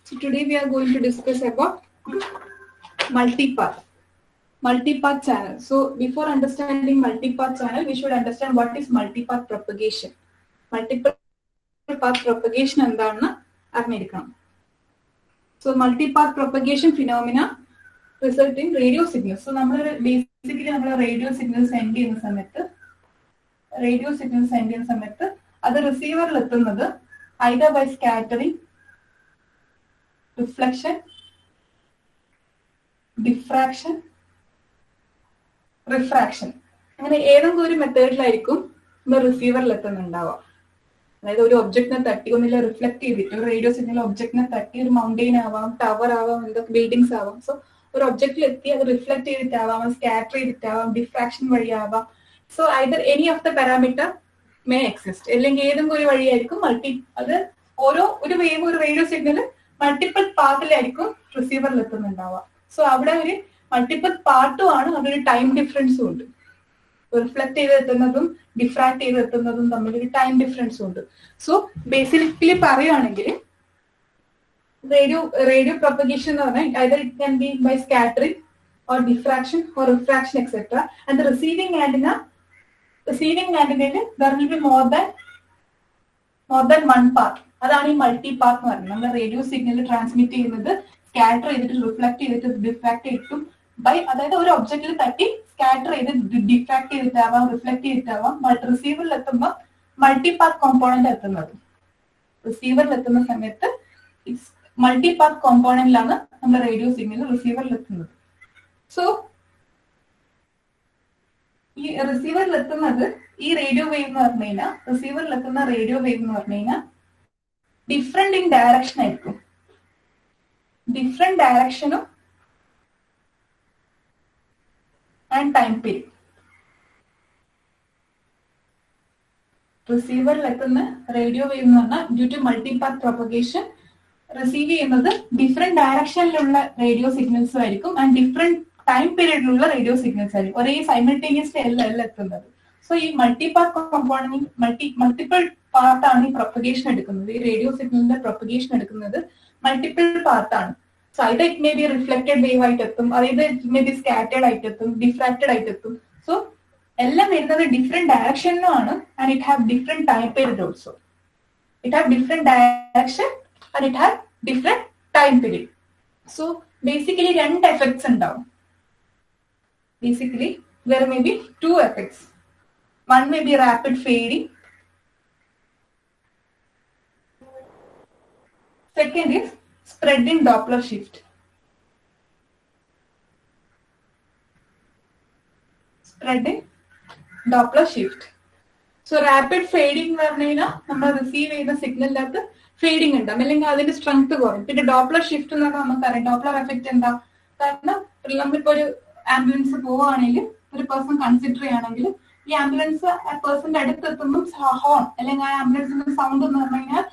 So today we are going to discuss about multipath channel. So before understanding multipath channel, we should understand what is multipath propagation. Multiple path propagation എന്താണ് അറിഞ്ഞിരിക്കണം. So multipath propagation phenomena result in radio signals. So basically radio signals send ചെയ്യുന്ന സമയത്ത് അത് റിസീവറിൽ എത്തുന്നത് either by scattering, reflection, diffraction, refraction. അങ്ങനെ ഏതെങ്കിലും ഒരു മെത്തേഡിലായിരിക്കും നമ്മൾ റിസീവറിൽ എത്തുന്നുണ്ടാവുക. അതായത് ഒരു ഒബ്ജക്റ്റിനെ തട്ടി ഒന്നില്ല റിഫ്ലക്ട് ചെയ്തിട്ട് ഒരു റേഡിയോ സിഗ്നൽ ഒബ്ജക്റ്റിനെ തട്ടി ഒരു മൗണ്ടെയിൻ ആവാം, ടവർ ആവാം, എന്തൊക്കെ ബിൽഡിങ്സ് ആവാം. സോ ഒരു ഒബ്ജക്റ്റിൽ എത്തി അത് റിഫ്ലക്ട് ചെയ്തിട്ടാവാം, സ്കാറ്റർ ചെയ്തിട്ടാവാം, ഡിഫ്രാക്ഷൻ വഴിയാവാം. So either any of the parameter may exist. അല്ലെങ്കിൽ ഏതെങ്കിലും ഒരു വഴിയായിരിക്കും അത് ഒരു വേവ് ഒരു റേഡിയോ സിഗ്നൽ മൾട്ടിപ്പിൾ പാത്തിലായിരിക്കും റിസീവറിൽ എത്തുന്നുണ്ടാവുക. സോ അവിടെ ഒരു മൾട്ടിപ്പിൾ പാർട്ടും ആണ്, അതൊരു ടൈം ഡിഫറൻസും ഉണ്ട്. റിഫ്ലക്ട് ചെയ്തെത്തുന്നതും ഡിഫ്രാക്ട് ചെയ്തെത്തുന്നതും തമ്മിലൊരു ടൈം ഡിഫറൻസും ഉണ്ട്. സോ ബേസിക്കലി പറയുകയാണെങ്കിൽ റേഡിയോ പ്രൊപ്പഗേഷൻ എന്ന് പറഞ്ഞാൽ either it can be by scattering or diffraction or refraction etc. and the receiving antenna there will be more than one path. അതാണ് ഈ മൾട്ടി പാത്ത് എന്ന് പറയുന്നത്. നമ്മൾ റേഡിയോ സിഗ്നൽ ട്രാൻസ്മിറ്റ് ചെയ്യുന്നത് scatter ചെയ്തിട്ട് റിഫ്ലക്ട് ചെയ്തിട്ട് ഡിഫ്രാക്ട് ചെയ്തിട്ടും അതായത് ഒരു ഒബ്ജക്റ്റിൽ തട്ടി സ്കാറ്റർ ചെയ്ത് ഡിഫ്രാക്ട് ചെയ്തിട്ടാവാം, റിഫ്ലക്ട് ചെയ്തിട്ടാവാം. റിസീവറിൽ എത്തുമ്പോൾ മൾട്ടിപാത്ത് കോമ്പോണന്റ് എത്തുന്നത്. റിസീവറിൽ എത്തുന്ന സമയത്ത് മൾട്ടിപാത്ത് കോമ്പോണന്റിലാണ് നമ്മുടെ റേഡിയോ സിഗ്നൽ റിസീവറിൽ എത്തുന്നത്. സോ ഈ റിസീവറിൽ എത്തുന്നത് ഈ റേഡിയോ വേവ് എന്ന് പറഞ്ഞു കഴിഞ്ഞാൽ ഡിഫറെന്റ് ഇൻ ഡയറക്ഷൻ ആയിരിക്കും. ഡിഫറെന്റ് ഡയറക്ഷനും ആൻഡ് ടൈം പീരീഡ്. റിസീവറിൽ എത്തുന്ന റേഡിയോ വേവ് എന്ന് പറഞ്ഞാൽ due to multipath propagation receive ചെയ്യുന്നത് ഡിഫറെന്റ് ഡയറക്ഷനിലുള്ള റേഡിയോ സിഗ്നൽസും ആയിരിക്കും ആൻഡ് ഡിഫറെന്റ് ടൈം പീരീഡിലുള്ള റേഡിയോ സിഗ്നൽസ് ആയിരിക്കും. ഒരേ സൈമിൾട്ടേനിയസ്ലി എല്ലാം എത്തുന്നത്. സോ ഈ മൾട്ടിപാത്ത് കോമ്പോണന്റ് മൾട്ടിപ്പിൾ പാർത്താണ് ഈ പ്രൊപ്പഗേഷൻ എടുക്കുന്നത്. ഈ റേഡിയോ സിഗ്നലിന്റെ പ്രൊപ്പഗേഷൻ എടുക്കുന്നത് മൾട്ടിപ്പിൾ പാർത്താണ്. So either it may be reflected wave ആയിട്ട് എത്തും, either it may be scattered ആയിട്ട് എത്തും, diffracted ആയിട്ട് എത്തും. സോ എല്ലാം വരുന്നത് ഡിഫറെന്റ് ഡയറക്ഷനിലുമാണ് and it have different time period also. It have different direction and it have different time period. So basically രണ്ട് എഫക്ട്സ് ഉണ്ടാവും. Basically, there may be two effects. One may be rapid fading. Second is spread in Doppler shift. Spread in Doppler shift. So rapid fading എന്ന് പറഞ്ഞു കഴിഞ്ഞാൽ നമ്മൾ receive ചെയ്യുന്ന സിഗ്നലിനകത്ത് fading ഉണ്ടാവും, അല്ലെങ്കിൽ അതിന്റെ സ്ട്രെങ്ത് കുറയും. പിന്നെ ഡോപ്ലർ ഷിഫ്റ്റ് എന്ന് പറഞ്ഞാൽ നമുക്കറിയാം ഡോപ്ലർ എഫക്ട് എന്താ. കാരണം നമ്മളിപ്പോ ഒരു ആംബുലൻസ് പോവുകയാണെങ്കിൽ ഒരു പേഴ്സൺ കൺസിഡർ ചെയ്യുകയാണെങ്കിൽ ഈ ആംബുലൻസ് ആ പേഴ്സന്റെ അടുത്തെത്തുമ്പോൾ ഹോൺ അല്ലെങ്കിൽ ആ ആംബുലൻസിന്റെ സൗണ്ട് എന്ന് പറഞ്ഞു കഴിഞ്ഞാൽ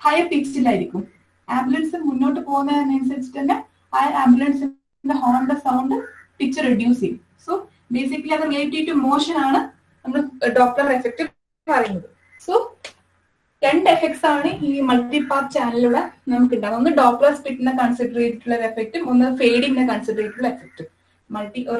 ഹയർ പിച്ചിലായിരിക്കും. ആംബുലൻസ് മുന്നോട്ട് പോകുന്നതിനനുസരിച്ച് തന്നെ ആ ആംബുലൻസിന്റെ ഹോണിന്റെ സൗണ്ട് പിച്ച് റെഡ്യൂസ് ചെയ്യും. സോ ബേസിക്കലി അത് റിലേറ്റീവ് ടു മോഷൻ ആണ് നമ്മൾ ഡോപ്ലർ എഫക്ട് പറയുന്നത്. സോ രണ്ട് എഫക്ട്സ് ആണ് ഈ മൾട്ടിപാത്ത് ചാനലിലൂടെ നമുക്ക് ഉണ്ടാകും. ഒന്ന് ഡോപ്ലർ സ്പ്ലിറ്റിനെ കൺസിഡർ ചെയ്തിട്ടുള്ള എഫക്റ്റും ഒന്ന് ഫേഡിങ്ങിനെ കൺസിഡർ ചെയ്തിട്ടുള്ള എഫക്റ്റും.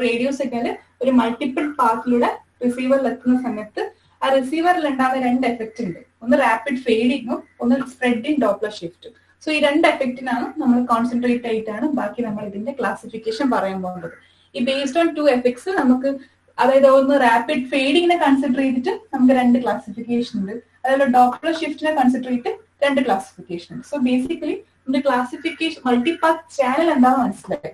റേഡിയോ സിഗ്നൽ ഒരു മൾട്ടിപ്പിൾ പാത്തിലൂടെ റിസീവറിൽ എത്തുന്ന സമയത്ത് ആ റിസീവറിൽ ഉണ്ടാകുന്ന രണ്ട് എഫക്റ്റ് ഉണ്ട്. ഒന്ന് റാപ്പിഡ് ഫേഡിങ്ങും ഒന്ന് സ്പ്രെഡ് ഇൻ ഡോപ്ലർ ഷിഫ്റ്റും. സോ ഈ രണ്ട് എഫക്റ്റിനാണ് നമ്മൾ കോൺസെൻട്രേറ്റ് ആയിട്ടാണ് ബാക്കി നമ്മൾ ഇതിന്റെ ക്ലാസിഫിക്കേഷൻ പറയാൻ പോകുന്നത്. ഈ ബേസ്ഡ് ഓൺ ടു എഫക്ട്സ് നമുക്ക്, അതായത് ഒന്ന് റാപ്പിഡ് ഫേഡിങ്ങിനെ കൺസിഡർ ചെയ്തിട്ട് നമുക്ക് രണ്ട് ക്ലാസിഫിക്കേഷൻ ഉണ്ട്, അതുപോലെ ഡോപ്ലർ ഷിഫ്റ്റിനെ കൺസിഡർ ചെയ്തിട്ട് രണ്ട് ക്ലാസിഫിക്കേഷൻ ഉണ്ട്. സോ ബേസിക്കലി നമ്മുടെ ക്ലാസിഫിക്കേഷൻ മൾട്ടിപാത്ത് ചാനൽ എന്താണെന്ന് മനസ്സിലായി.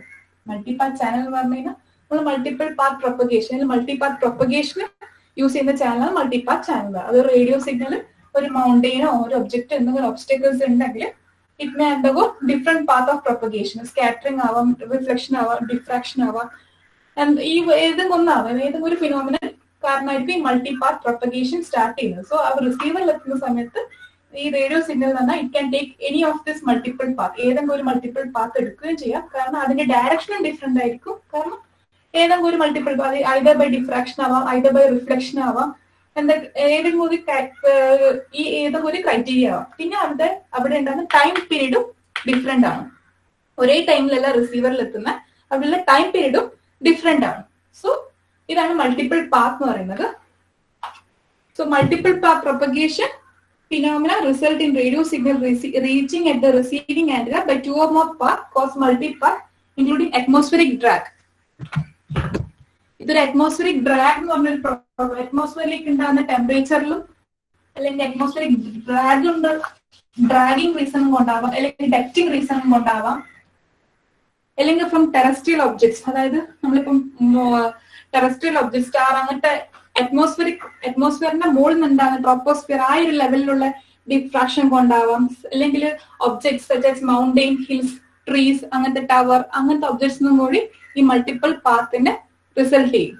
മൾട്ടിപാത്ത് ചാനൽ എന്ന് പറഞ്ഞു കഴിഞ്ഞാൽ നമ്മൾ മൾട്ടിപ്പിൾ പാത്ത് പ്രൊപ്പഗേഷൻ യൂസ് ചെയ്യുന്ന ചാനലാണ് മൾട്ടിപാത്ത് ചാനൽ. അത് റേഡിയോ സിഗ്നൽ ഒരു മൗണ്ടെയിനോ ഒരു ഒബ്ജക്റ്റ് എന്തെങ്കിലും ഒബ്സ്റ്റക്കിൾസ് ഉണ്ടെങ്കിൽ it may undergo different path of propagation. Scattering ആവാം, റിഫ്ലക്ഷൻ ആവാം, ഡിഫ്രാക്ഷൻ ആവാം, ഈ ഏതെങ്കിലും ഒന്നാവാം, ഏതെങ്കിലും ഒരു ഫിനോമിനൽ കാരണമായിരിക്കും ഈ മൾട്ടിപാത്ത് പ്രൊപ്പഗേഷൻ സ്റ്റാർട്ട് ചെയ്യുന്നത്. സോ അവർ റിസീവറിൽ എത്തുന്ന സമയത്ത് ഈ റേഡിയോ സിഗ്നൽ എന്ന് പറഞ്ഞാൽ it can take any of this multiple path, ഏതെങ്കിലും ഒരു മൾട്ടിപ്പിൾ പാത്ത് എടുക്കുകയും ചെയ്യാം. കാരണം അതിന്റെ ഡയറക്ഷനും ഡിഫറെന്റ് ആയിരിക്കും. കാരണം ഏതെങ്കിലും ഒരു multiple path either by diffraction ആവാം, ഐദർ ബൈ റിഫ്ലക്ഷൻ ആവാം, ഏതെങ്കിലും ഒരു ക്രൈറ്റീരിയ ആവാം. പിന്നെ അവിടെ ഉണ്ടാകുന്ന ടൈം പീരീഡും ഡിഫറെന്റ് ആണ്. ഒരേ ടൈമിലല്ല റിസീവറിൽ എത്തുന്ന, അതിലുള്ള ടൈം പീരീഡും ഡിഫറെന്റ് ആണ്. സോ ഇതാണ് മൾട്ടിപ്പിൾ പാത്ത് എന്ന് പറയുന്നത്. So multiple path propagation phenomena result in radio signal reaching at the receiving antenna by two or more paths cause multi-path including atmospheric drag. ഇതൊരു atmospheric drag എന്ന് പറഞ്ഞൊരു അറ്റ്മോസ്ഫിയറിലേക്ക് ഉണ്ടാകുന്ന ടെമ്പറേച്ചറിലും അല്ലെങ്കിൽ atmospheric dragging റീസണും കൊണ്ടാവാം, അല്ലെങ്കിൽ ഡക്റ്റിംഗ് റീസണും കൊണ്ടാവാം, അല്ലെങ്കിൽ ഫ്രം ടെറസ്ട്രിയൽ ഒബ്ജക്ട്സ്, അതായത് നമ്മളിപ്പം ടെറസ്ട്രിയൽ ഒബ്ജക്ട് സ്റ്റാർ അങ്ങനത്തെ അറ്റ്മോസ്ഫിയറിന്റെ മുകളിൽ നിന്നുണ്ടാകുന്ന ട്രോപ്പോസ്ഫിയർ ആ ഒരു ലെവലിലുള്ള ഡിഫ്രാക്ഷൻ കൊണ്ടാവാം, അല്ലെങ്കിൽ objects such as mountain, hills, trees, അങ്ങനത്തെ ടവർ, അങ്ങനത്തെ ഒബ്ജക്ട്സിനും കൂടി ഈ മൾട്ടിപ്പിൾ പാത്തിന്റെ റിസൾട്ട് ചെയ്യും.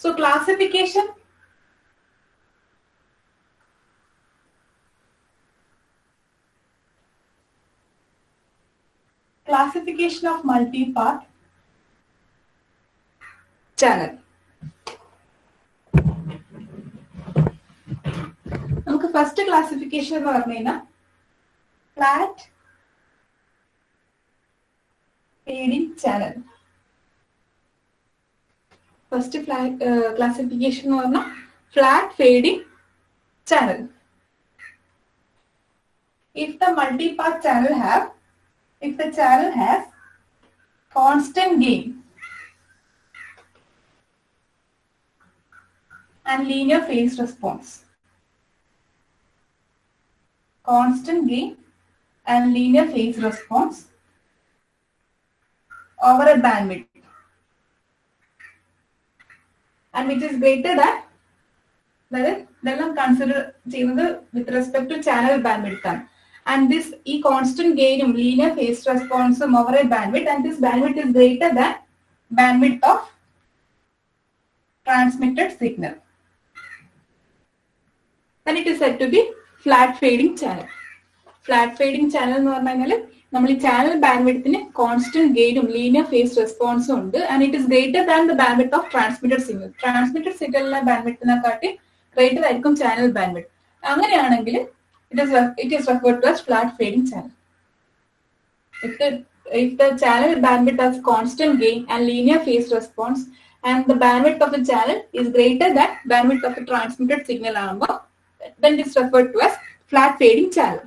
So classification of multi-path channel. നമുക്ക് ഫസ്റ്റ് ക്ലാസിഫിക്കേഷൻ എന്ന് പറഞ്ഞു കഴിഞ്ഞാൽ flat fading channel. First classification എന്ന് പറഞ്ഞാൽ flat fading channel. If the multi-path channel if the channel has constant gain and linear phase response, constant gain and linear phase response over a bandwidth, and which is greater than, that is, ഇതെല്ലാം consider ചെയ്യുന്നത് with respect to channel bandwidth ആണ്. And this constant gain in linear phase response over a bandwidth, and this bandwidth is greater than bandwidth of transmitted signal, then it is said to be flat fading channel. Flat fading channel എന്ന് പറഞ്ഞാൽ നമ്മൾ ഈ channel ബാൻഡ്വിഡ്ത്തിന് constant ഗെയിനും linear face റെസ്പോൺസും ഉണ്ട്, and it is greater than the bandwidth of transmitted signal. Transmitted സിഗ്നലിന്റെ ബാൻഡ്വിഡ്ത്തിനെക്കാട്ടി greater ആയിരിക്കും channel bandwidth. അങ്ങനെയാണെങ്കിൽ it is referred to as flat fading channel. If the channel bandwidth has constant gain and linear phase response, and the bandwidth of the channel is greater than bandwidth of the transmitted signal, then it is referred to as flat fading channel.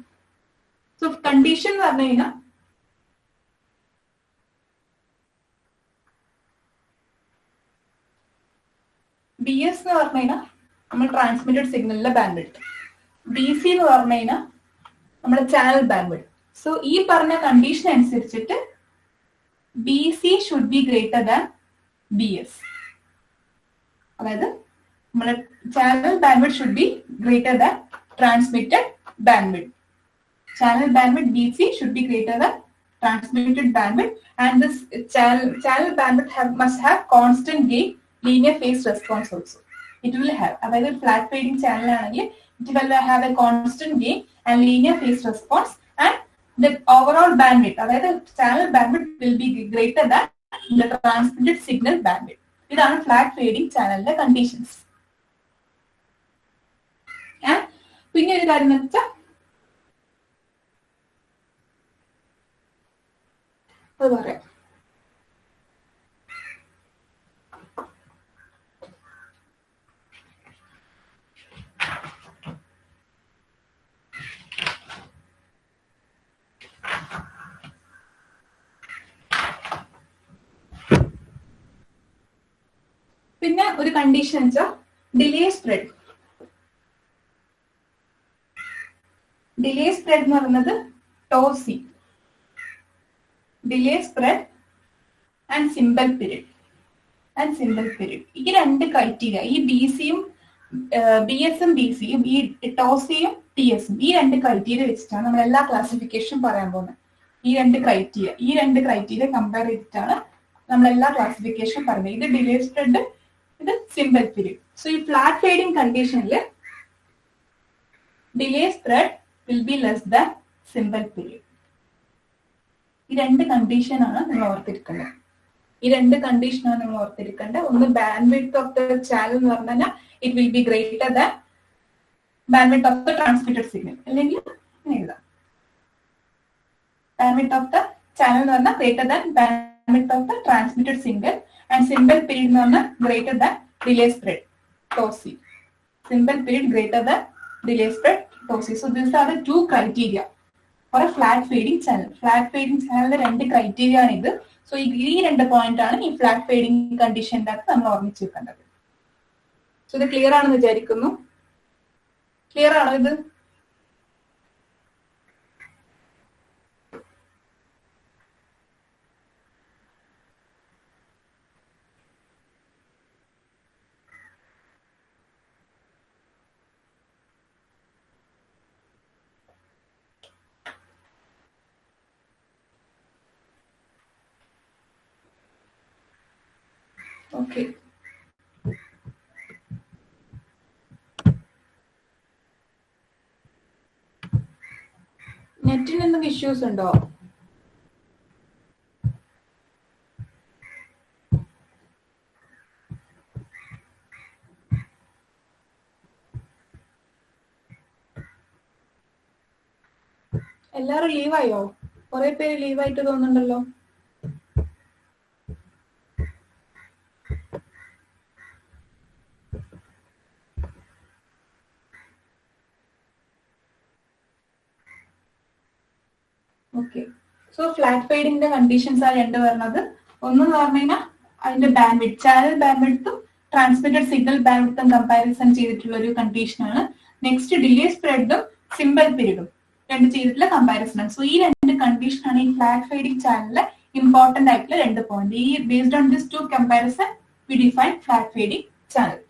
So condition varna BS nu varna നമ്മൾ transmitted signal la bandwidth, BC എന്ന് പറഞ്ഞു കഴിഞ്ഞാൽ നമ്മുടെ channel bandwidth. So ഈ പറഞ്ഞ condition അനുസരിച്ചിട്ട് BC should be greater than BS. അതായത് നമ്മുടെ channel bandwidth should be greater than transmitted bandwidth. Channel bandwidth BC should be greater than transmitted bandwidth, and this channel bandwidth must have constant gain, linear phase response also. It will have, അതായത് flat fading channel ആണെങ്കിൽ it will have a constant gain and linear phase response, and the overall bandwidth, അതായത് channel bandwidth will be greater than the transmitted signal bandwidth. ഇതാണ് flat fading ചാനലിന്റെ conditions. പിന്നെ ഒരു കാര്യം എന്ന് വെച്ചാൽ അത് പറയാം. പിന്നെ ഒരു കണ്ടീഷൻ വെച്ചാൽ ഡിലേ സ്പ്രെഡ്. ഡിലേ സ്പ്രെഡ് എന്ന് പറയുന്നത് ടോസി, delay spread and symbol period. ഈ രണ്ട് ക്രൈറ്റീരിയ, ഈ BCയും BSും BCയും ഈ ടോസിയും TSും, ഈ രണ്ട് ക്രൈറ്റീരിയ വെച്ചിട്ടാണ് നമ്മൾ എല്ലാ ക്ലാസിഫിക്കേഷനും പറയാൻ പോകുന്നത്. ഈ രണ്ട് ക്രൈറ്റീരിയ കമ്പയർ ചെയ്തിട്ടാണ് നമ്മൾ എല്ലാ ക്ലാസിഫിക്കേഷനും പറയുന്നത്. ഇത് ഡിലേ സ്പ്രെഡ്, ഇത് സിമ്പിൾ പീരീഡ്. സോ ഈ ഫ്ലാറ്റ് ഫേഡിംഗ് കണ്ടീഷനിൽ delay spread will be less than simple period. ഈ രണ്ട് കണ്ടീഷനാണ് നിങ്ങൾ ഓർത്തിരിക്കേണ്ടത്. ഒന്ന് ബാൻഡ്വിഡ്ത്ത് ഓഫ് ദ ചാനൽ എന്ന് പറഞ്ഞാൽ it will be greater than bandwidth of the transmitted signal, അല്ലെങ്കിൽ എഴുതാം. bandwidth of the channel എന്ന് പറഞ്ഞാൽ greater than bandwidth of the transmitted signal and symbol period എന്ന് പറഞ്ഞാൽ greater than delay spread tau c. Symbol period greater than delay spread tau c. So these are the two criteria for a flat fading channel. Flat fading channel രണ്ട് criteria ആണ് ഇത്. So ഈ രണ്ട് point ആണ് ഈ flat fading conditionന്റെ അകത്ത് നമ്മൾ ഓർമ്മിച്ച് വെക്കേണ്ടത്. So ഇത് ക്ലിയർ ആണെന്ന് വിചാരിക്കുന്നു. ക്ലിയർ ആണോ ഇത്? Okay. നെറ്റിന് എന്തെങ്കിലും ഇഷ്യൂസ് ഉണ്ടോ? എല്ലാരും ലീവായോ? കുറെ പേര് ലീവായിട്ട് തോന്നുന്നുണ്ടല്ലോ. ഓക്കെ. സോ ഫ്ലാറ്റ് ഫേഡിന്റെ കണ്ടീഷൻസ് ആണ് രണ്ട് പറഞ്ഞത്. ഒന്നെന്ന് പറഞ്ഞു കഴിഞ്ഞാൽ അതിന്റെ ബാൻഡ്വിഡ്ത്ത്, ചാനൽ ബാൻഡ്വിഡ്ത്തും ട്രാൻസ്മിറ്റഡ് സിഗ്നൽ ബാൻഡ്വിഡ്ത്തും കമ്പാരിസൺ ചെയ്തിട്ടുള്ള ഒരു കണ്ടീഷനാണ്. നെക്സ്റ്റ് ഡിലേ സ്പ്രെഡും സിംബൽ പീരീഡും രണ്ട് ചെയ്തിട്ടുള്ള കമ്പാരിസൺ ആണ്. സോ ഈ രണ്ട് കണ്ടീഷനാണ് ഈ ഫ്ലാറ്റ് ഫേഡിംഗ് ചാനലിലെ ഇമ്പോർട്ടന്റ് ആയിട്ടുള്ള രണ്ട് പോയിന്റ്. ഈ based on this two comparison we define flat fading channel.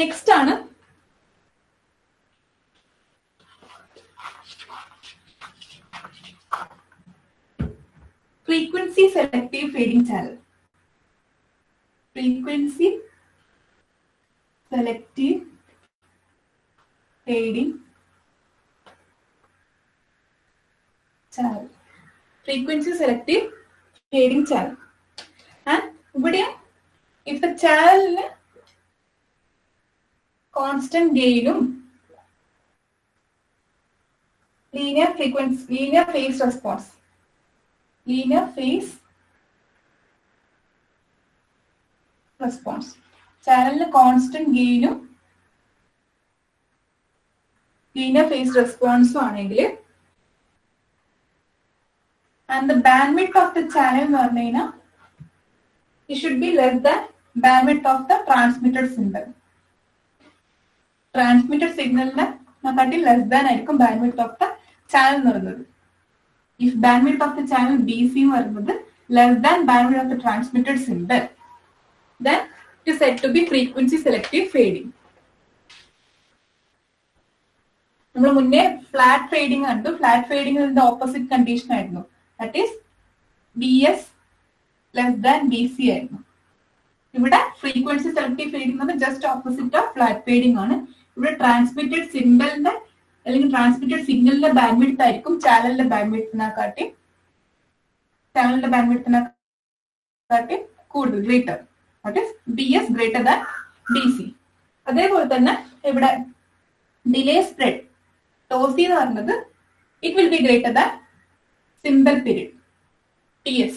Next ആണ് frequency selective fading channel. Frequency selective fading channel. Frequency selective fading channel. And ഇവിടെ if the channel constant gain linear frequency, linear phase response. Linear phase response. Channel constant gain linear phase response ആണെങ്കിൽ and the bandwidth of the channel എന്ന് പറഞ്ഞു കഴിഞ്ഞാൽ it should be less than bandwidth of the transmitted signal. Transmitted signalന്റെ less than ആയിരിക്കും bandwidth of the channel എന്ന് പറയുന്നത്. If bandwidth of the channel BC വരുന്നത് less than bandwidth of the transmitted signal, then it is said to be frequency selective fading. നമ്മൾ മുന്നേ flat fading കണ്ടു. Flat ഫേഡിംഗിന്റെ opposite condition ആയിരുന്നു. That is BS less than BC ആയിരുന്നു. ഇവിടെ frequency selective fading എന്ന് just opposite of flat fading ആണ്. ഇവിടെ transmitted സിഗ്നലിന്റെ അല്ലെങ്കിൽ ട്രാൻസ്മിറ്റഡ് സിഗ്നലിന്റെ ബാൻഡ്വിഡ്ത്ത് ആയിരിക്കും ചാനലിന്റെ ബാൻഡ്വിഡ്ത്തിനെക്കാട്ടി കൂടുതൽ greater. That is BS greater than BC. അതേപോലെ തന്നെ ഇവിടെ ഡിലേ സ്പ്രെഡ് tau c എന്ന് പറയുന്നത് it will be greater than symbol period TS.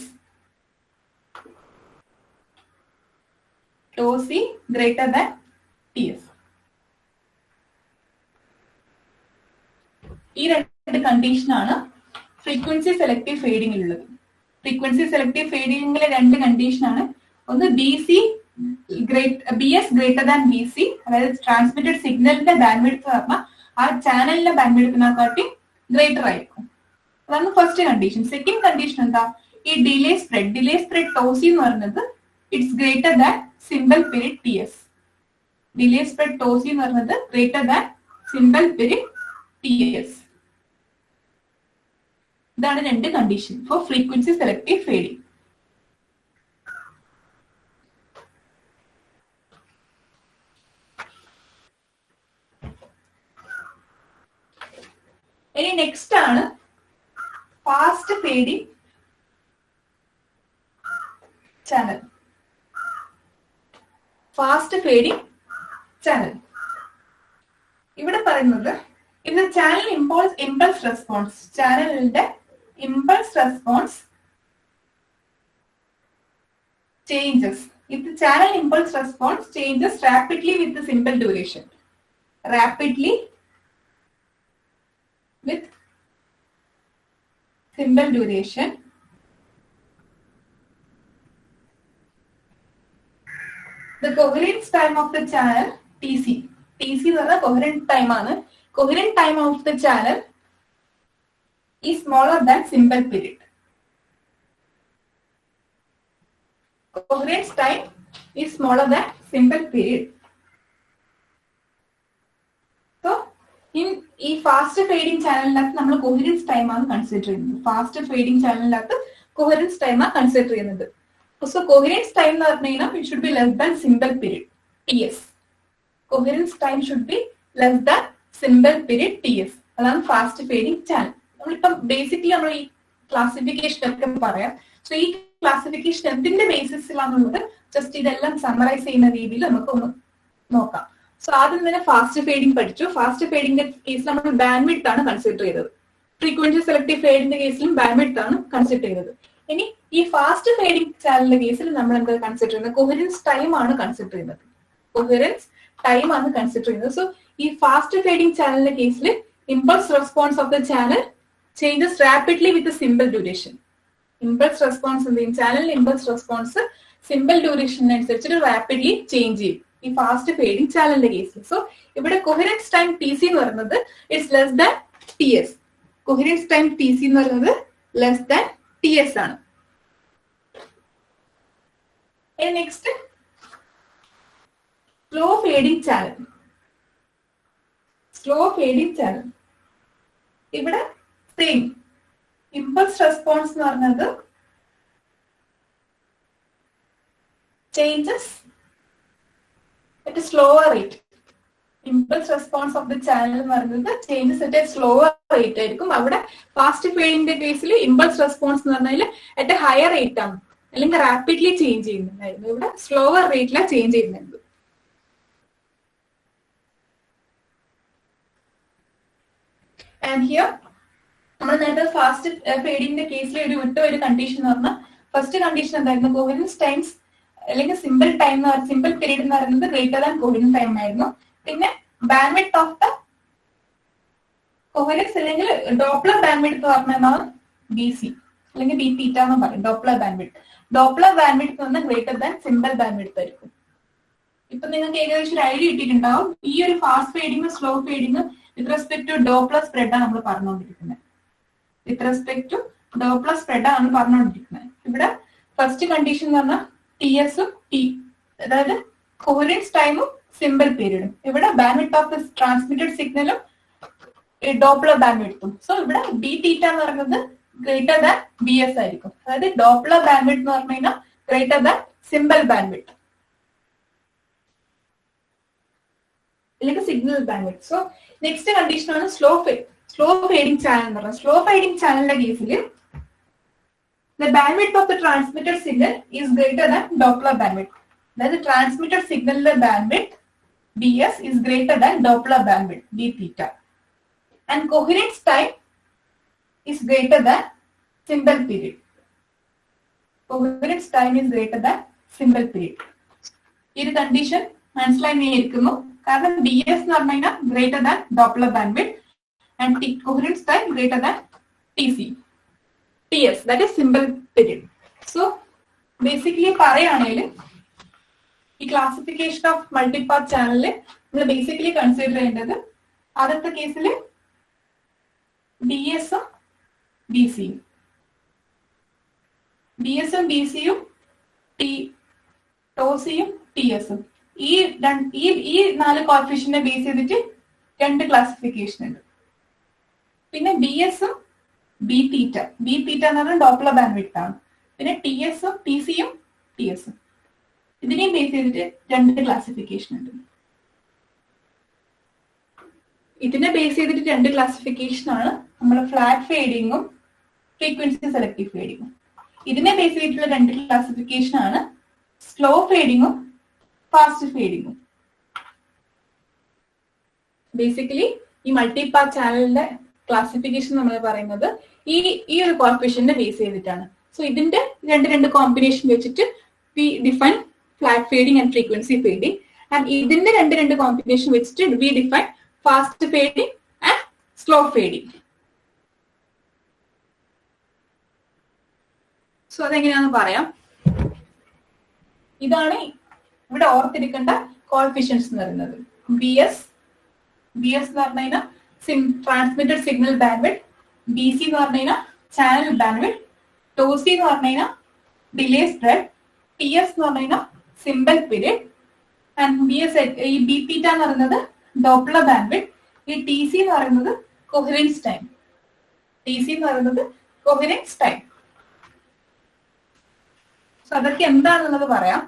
tau c greater than TS. ഈ രണ്ട് കണ്ടീഷനാണ് ഫ്രീക്വൻസി സെലക്ടീവ് ഫേഡിംഗിലുള്ളത്. ഫ്രീക്വൻസി സെലക്ടീവ് ഫേഡിംഗിലെ രണ്ട് കണ്ടീഷനാണ്. ഒന്ന് BS ഗ്രേറ്റർ ദാൻ BC, അതായത് ട്രാൻസ്മിറ്റഡ് സിഗ്നലിന്റെ ബാൻഡ്വിഡ്ത്ത് പറഞ്ഞാൽ ആ ചാനലിന്റെ ബാൻഡ്വിഡ്ത്തിനെക്കാട്ടി ഗ്രേറ്റർ ആയിരിക്കും. അതാണ് ഫസ്റ്റ് കണ്ടീഷൻ. സെക്കൻഡ് കണ്ടീഷൻ എന്താ? ഈ ഡിലേ സ്പ്രെഡ് tau c എന്ന് പറയുന്നത് it's greater than symbol period TS. Delay spread tau c എന്ന് പറയുന്നത് greater than symbol period TS. ഇതാണ് രണ്ട് condition for frequency selective fading. ഇനി നെക്സ്റ്റ് ആണ് fast fading channel. Fast fading channel ഇവിടെ പറയുന്നത് ഇത് ചാനൽ ഇമ്പൾസ് റെസ്പോൺസ്, ചാനലിന്റെ impulse response changes. If the channel impulse response changes rapidly with the simple duration, rapidly with simple duration, the coherence time of the channel TC is the coherent time. Coherent time of the channel is smaller than simple period. Coherence time is smaller than simple period. So, in fast fading channel, we coherence time consider. Fast fading channel, coherence time consider. So, coherence time it should be less than simple period TS. Coherence time should be less than simple period TS. That is fast fading channel. Basically, we classification. So, classification എന്തിന്റെ ബേസിസിലാണെന്നുള്ളത് just ഇതെല്ലാം summarise ചെയ്യുന്ന രീതിയിൽ നമുക്കൊന്ന് നോക്കാം. So ആദ്യം തന്നെ fast fading പഠിച്ചു. Fast ഫേഡിംഗിന്റെ കേസിൽ നമ്മൾ ബാൻഡ്വിഡ്ത്ത് ആണ് കൺസിഡർ ചെയ്തത്. ഫ്രീക്വൻസി സെലക്ടീവ് ഫേഡിന്റെ കേസിലും ബാൻഡ്വിഡ്ത്ത് ആണ് കൺസിഡർ ചെയ്തത്. ഇനി ഈ ഫാസ്റ്റ് ഫേഡിംഗ് ചാനലിന്റെ കേസിൽ നമ്മൾ എന്താ കൺസിഡർ ചെയ്യുന്നത്? കൊഹറൻസ് ടൈം ആണ് കൺസിഡർ ചെയ്യുന്നത്. കൊഹറൻസ് ടൈം ആണ് കൺസിഡർ ചെയ്യുന്നത്. സോ ഈ ഫാസ്റ്റ് ഫേഡിംഗ് ചാനലിന്റെ കേസിൽ impulse response of the channel changes rapidly with symbol duration. Impulse response എന്ത് ചെയ്യും? ചാനൽ ഇമ്പൾസ് റെസ്പോൺസ് സിമ്പിൾ ഡ്യൂറേഷനനുസരിച്ചിട്ട് റാപ്പിഡ്ലി ചേഞ്ച് ചെയ്യും ഈ ഫാസ്റ്റ് ഫേഡിംഗ് ചാനലിന്റെ കേസിൽ. സോ ഇവിടെ കൊഹറൻസ് ടൈം ടി സി എന്ന് പറയുന്നത് it's less than T S. Coherence time T C എന്ന് പറയുന്നത് ലെസ് ദാൻ ടി എസ് ആണ്. Next slow fading channel. Slow fading channel ഇവിടെ സെയിം ഇമ്പൾസ് റെസ്പോൺസ് എന്ന് പറഞ്ഞത് changes at A slower rate. Impulse response of the channel എന്ന് പറയുന്നത് changes at A slower rate ആയിരിക്കും. അവിടെ ഫാസ്റ്റ് ഫേഡിന്റെ കേസിൽ ഇമ്പൾസ് റെസ്പോൺസ് എന്ന് പറഞ്ഞാൽ അറ്റ് എ ഹയർ റേറ്റ് ആണ്, അല്ലെങ്കിൽ റാപ്പിഡ്ലി ചേഞ്ച് ചെയ്യുന്നുണ്ടായിരുന്നു. ഇവിടെ സ്ലോവർ റേറ്റിലാണ് ചേഞ്ച് ചെയ്യുന്നത്. ആൻഡ് ഹിയർ നമ്മൾ നേരത്തെ ഫാസ്റ്റ് ഫേഡിംഗിന്റെ കേസിൽ ഒരു കണ്ടീഷൻ എന്ന് പറഞ്ഞാൽ ഫസ്റ്റ് കണ്ടീഷൻ എന്തായിരുന്നു? കോഹറൻസ് ടൈംസ് അല്ലെങ്കിൽ സിമ്പിൾ ടൈം സിമ്പിൾ പീരീഡ് എന്ന് പറയുന്നത് ഗ്രേറ്റർ ദാൻ കോഹറൻസ് ടൈം ആയിരുന്നു. പിന്നെ ബാൻഡ്വിഡ്ത്ത് ഓഫ് ദ കോഹറൻസ് അല്ലെങ്കിൽ ഡോപ്ലർ ബാൻഡ്വിഡ്ത്ത് പറഞ്ഞാൽ ബി സി അല്ലെങ്കിൽ ബി തീറ്റ എന്ന് പറയും. ഡോപ്ലർ ബാൻഡ്വിഡ്ത്ത് എന്ന് പറഞ്ഞാൽ ഗ്രേറ്റർ ദാൻ സിമ്പിൾ ബാൻഡ്വിഡ്ത്ത് ആയിരിക്കും. ഇപ്പൊ നിങ്ങൾക്ക് ഏകദേശം ഒരു ഐഡിയ കിട്ടിയിട്ടുണ്ടാവും. ഈ ഒരു fast fading slow fading with respect to Doppler spread ആണ് നമ്മൾ പറഞ്ഞുകൊണ്ടിരിക്കുന്നത്. With respect to Doppler spread ആണ് പറഞ്ഞുകൊണ്ടിരിക്കുന്നത്. ഇവിടെ ഫസ്റ്റ് കണ്ടീഷൻ എന്ന് പറഞ്ഞാൽ ടി എസും ടി, അതായത് കോഹറൻസ് ടൈമും സിമ്പിൾ പീരീഡും. ഇവിടെ ബാൻഡ്വിഡ്ത്ത് ഓഫ് ദ ട്രാൻസ്മിറ്റഡ് സിഗ്നലും ഡോപ്ലർ ബാൻഡ്വിഡ്ത്തും. സോ ഇവിടെ ബി തീറ്റ എന്ന് പറയുന്നത് ഗ്രേറ്റർ ദാൻ ബി എസ് ആയിരിക്കും. അതായത് ഡോപ്ലർ ബാൻഡ്വിഡ്ത്ത് എന്ന് പറഞ്ഞു കഴിഞ്ഞാൽ ഗ്രേറ്റർ ദാൻ സിമ്പിൾ ബാൻഡ്വിഡ്ത്ത് അല്ലെങ്കിൽ signal bandwidth. So next condition ആണ് സ്ലോ ഫേഡിംഗ് ചാനൽ എന്ന് പറയുന്നത്. സ്ലോ ഫേഡിംഗ് ചാനലിന്റെ കേസിൽ the bandwidth of the transmitted signal is greater than Doppler bandwidth. അതായത് ട്രാൻസ്മിറ്റഡ് സിഗ്നലിന്റെ bandwidth BS is greater than Doppler bandwidth B theta, and coherence time is greater than simple period. Coherence time is greater than simple period. ഈ ഒരു condition മനസ്സിലായിരിക്കുന്നു. കാരണം BS എന്ന് പറഞ്ഞു കഴിഞ്ഞാൽ greater than Doppler bandwidth and coherence time greater than TS, that is simple period. So basically പറയുകയാണെങ്കിൽ ഈ classification of മൾട്ടിപാത്ത് ചാനലിൽ നമ്മൾ ബേസിക്കലി കൺസിഡർ ചെയ്യേണ്ടത് ആദ്യത്തെ കേസിൽ BSഉം BCയും ടോസിയും TSഉം ഈ 4 കോഎഫിഷ്യന്റിനെ ബേസ് ചെയ്തിട്ട് 2 ക്ലാസിഫിക്കേഷൻ ഉണ്ട്. പിന്നെ BSഉം ബി തീറ്റ എന്ന് പറഞ്ഞാൽ ഡോപ്ലർ ബാൻഡ്വിഡ്ത്ത് ആണ്. പിന്നെ TSഉം TCയും TSഉം ഇതിനെയും ബേസ് ചെയ്തിട്ട് 2 ക്ലാസിഫിക്കേഷൻ ഉണ്ട്. ഇതിനെ ബേസ് ചെയ്തിട്ട് 2 ക്ലാസിഫിക്കേഷൻ ആണ് നമ്മൾ ഫ്ലാറ്റ് ഫേഡിങ്ങും ഫ്രീക്വൻസി സെലക്ടീവ് ഫേഡിങ്ങും. ഇതിനെ ബേസ് ചെയ്തിട്ടുള്ള 2 ക്ലാസിഫിക്കേഷൻ ആണ് സ്ലോ ഫേഡിങ്ങും ഫാസ്റ്റ് ഫേഡിങ്ങും. ബേസിക്കലി ഈ മൾട്ടി പാത്ത് ചാനലിന്റെ ക്ലാസിഫിക്കേഷൻ നമ്മൾ പറയുന്നത് ഈ ഒരു കോഫിഷ്യന്റിനെ ബേസ് ചെയ്തിട്ടാണ്. സോ ഇതിന്റെ രണ്ട് കോമ്പിനേഷൻ വെച്ചിട്ട് V define flat fading and frequency fading. And ഇതിന്റെ രണ്ട് കോമ്പിനേഷൻ വെച്ചിട്ട് V define fast fading and slow fading. So അതെങ്ങനെയാണെന്ന് പറയാം. ഇതാണ് ഇവിടെ ഓർത്തിരിക്കേണ്ട കോഎഫിഷ്യൻസ് എന്ന് പറയുന്നത്. ബി എസ് എന്ന് പറഞ്ഞു കഴിഞ്ഞാൽ transmitted signal bandwidth, B C എന്ന് പറഞ്ഞു കഴിഞ്ഞാൽ ചാനൽ ബാൻഡ്വിഡ്ത്ത്, ടോ സി എന്ന് പറഞ്ഞു കഴിഞ്ഞാൽ ഡിലേ സ്പ്രെഡ്, ടി എസ് എന്ന് പറഞ്ഞു കഴിഞ്ഞാൽ symbol period, and B S ഈ ബി പീറ്റ എന്ന് പറയുന്നത് ഡോപ്ലർ ബാൻഡ്വിഡ്ത്ത്, ഈ ടി സി എന്ന് പറയുന്നത് കൊഹറൻസ് ടൈം. സോ അതൊക്കെ എന്താണെന്നുള്ളത് പറയാം.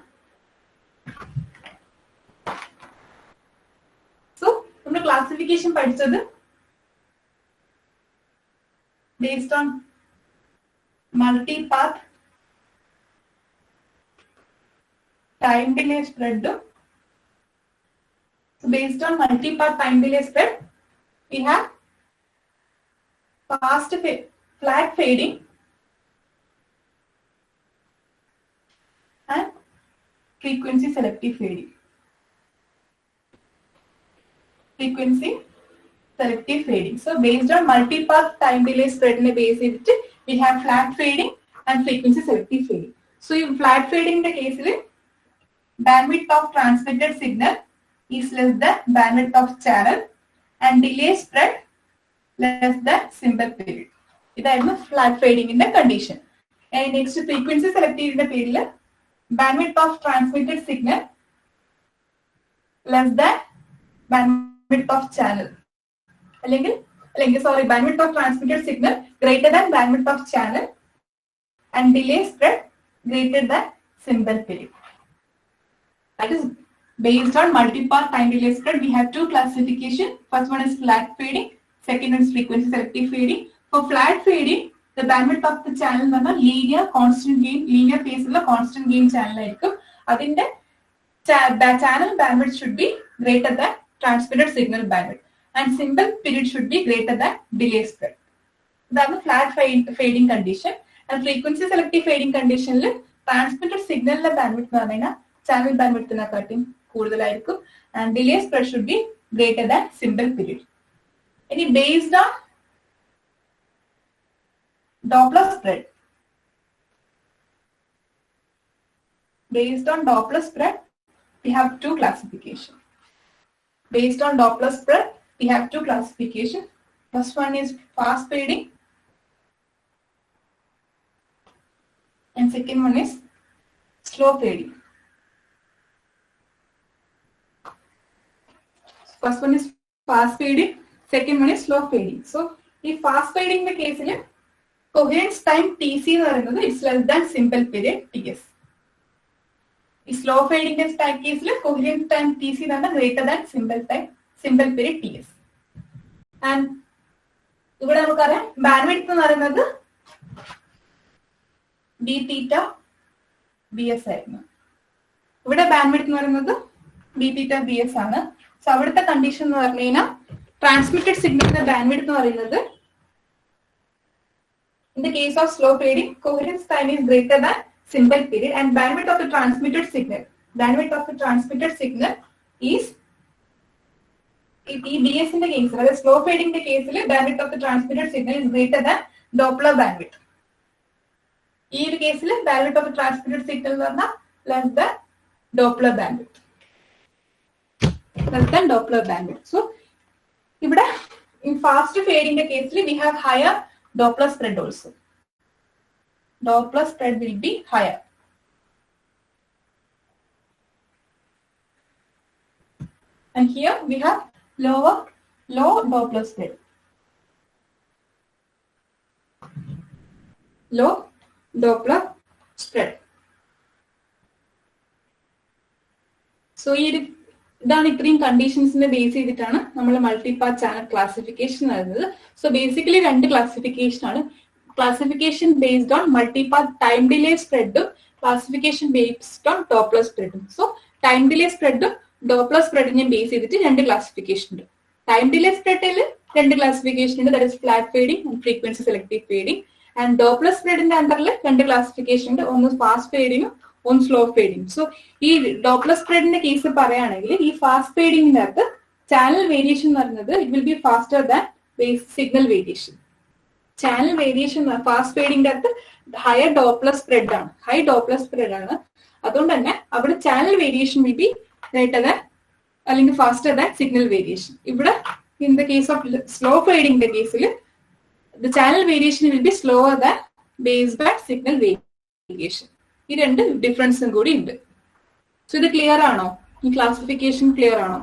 സോ നമ്മൾ ക്ലാസിഫിക്കേഷൻ പഠിച്ചത് based on multi-path time delay spread. So based on multi-path time delay spread, we have flat fading and frequency selective fading. So based on multi-path time delay spread in the base, we have flat fading and frequency selective fading. So in flat fading the case, bandwidth of transmitted signal is less than bandwidth of channel and delay spread less than symbol period. This is flat fading in the condition. And next frequency selective in the period, bandwidth of transmitted signal less than bandwidth of channel. Bandwidth of transmitted signal greater than bandwidth of channel and delay spread greater than symbol period. That is based on multi-path time delay spread. We have two classification. First one is flat fading. Second one is frequency selective fading. For flat fading, the bandwidth of the channel is linear constant gain, linear phase constant gain channel. The channel bandwidth should be greater than transmitted signal bandwidth. And symbol period should be greater than delay spread. That is flat fading condition. And frequency selective fading condition, transmitted signal bandwidth channel bandwidth and delay spread should be greater than symbol period. And based on Doppler spread. Based on Doppler spread, we have two classifications. Based on Doppler spread, we have two classifications. First one is fast fading and second one is slow fading. First one is fast fading, second one is slow fading. So, if fast fading the case, coherence time Tc is less than symbol period Ts. If slow fading case, coherence time Tc is greater than symbol period Ts. And bandwidth is B theta Bs. Bandwidth is B theta Bs. So, the condition is transmitted signal bandwidth is in the case of slow fading, coherence time is greater than symbol period and bandwidth of the transmitted signal is BS in the case, rather slow fading the case, bandwidth of the transmitted signal is greater than Doppler bandwidth. In this case, bandwidth of the transmitted signal is less than Doppler bandwidth. So, in fast fading the case, we have higher Doppler spread also. Doppler spread will be higher. And here we have low Doppler spread. Low Doppler spread. So, ഇതാണ് ഇത്രയും കണ്ടീഷൻസിനെ base ചെയ്തിട്ടാണ് നമ്മൾ multipath channel classification നടന്നത്. So basically രണ്ട് classification ആണ്. Classification based on multipath time delay സ്പ്രെഡും classification based on Doppler സ്പ്രെഡും. So time delay സ്പ്രെഡും ഡോപ്ലർ സ്പ്രെഡിനെയും ബേസ് ചെയ്തിട്ട് രണ്ട് ക്ലാസിഫിക്കേഷൻ ഉണ്ട്. ടൈം ഡിലേ സ്പ്രെഡിൽ രണ്ട് ക്ലാസിഫിക്കേഷൻ ഉണ്ട്, that is flat fading and frequency selective fading. And Doppler സ്പ്രെഡിന്റെ അണ്ടറിൽ രണ്ട് ക്ലാസിഫിക്കേഷൻ ഉണ്ട്, ഒന്ന് ഫാസ്റ്റ് ഫേഡിങ്ങും ഒന്ന് സ്ലോ ഫേഡിങ്. സോ ഈ ഡോപ്ലർ സ്പ്രെഡിന്റെ കേസ് പറയുകയാണെങ്കിൽ ഈ ഫാസ്റ്റ് ഫേഡിങ്ങിന്റെ അകത്ത് ചാനൽ വേരിയേഷൻ എന്ന് പറയുന്നത് it will be faster than base signal variation. Channel variation fast ഫേഡിങ്ങിന്റെ അകത്ത് ഹയർ ഡോപ്ലർ സ്പ്രെഡ് ആണ്, ഹൈ ഡോപ്ലർ സ്പ്രെഡ് ആണ്. അതുകൊണ്ട് തന്നെ അവിടെ channel variation will be greater than അല്ലെങ്കിൽ ഫാസ്റ്റർ ദാൻ സിഗ്നൽ വേരിയേഷൻ. ഇവിടെ in the case of slow ഫേഡിങ്ങിന്റെ കേസിൽ the channel variation will be slower than base back signal variation. ഈ രണ്ട് ഡിഫറൻസും കൂടി ഉണ്ട്. സോ ഇത് ക്ലിയർ ആണോ? ഈ ക്ലാസിഫിക്കേഷൻ ക്ലിയർ ആണോ?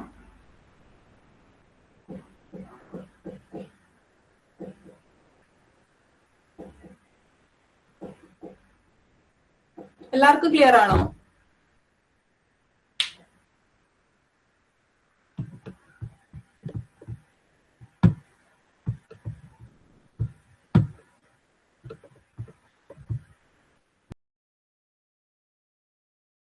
എല്ലാവർക്കും ക്ലിയർ ആണോ?